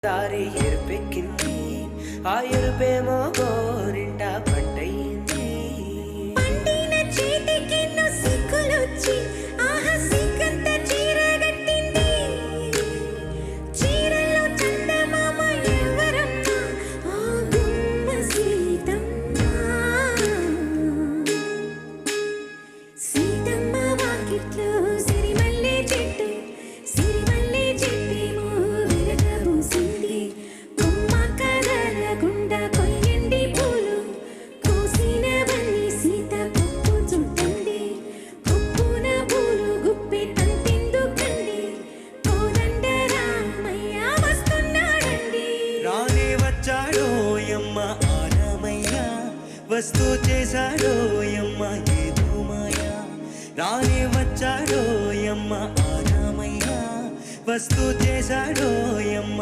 దారి ఎరుపెక్కింది ఆ ఎరుపేమో గోరింటా పంటయింది పండిన చేతికెన్నో సిక్కులొచ్చి ఆహా సిగ్గంత చీరగట్టింది చీరలో చందమామ ఎవరమ్మ ఆ గుమ్మ సీతమ్మ సీతమ్మ వాకిట్లో సిరిమల్లె చెట్టు సిరిమల్లె చెట్టేమో విరగబూసింది కొమ్మ కదలకుండా కొయ్యండి పూలు కోసినవన్నీ సీత కొప్పు చుట్టండి కొప్పున పూలు గుప్పి తంతెందుకండి కోదండ రామయ్య వస్తున్నాడండి రానే వచ్చాడోయమ్మ ఆరామయ్య వస్తూ చేశాడోయమ్మ ఏదో మాయా రానే వచ్చాడోయమ్మ ఆరామయ్య వస్తూ చేశాడోయమ్మ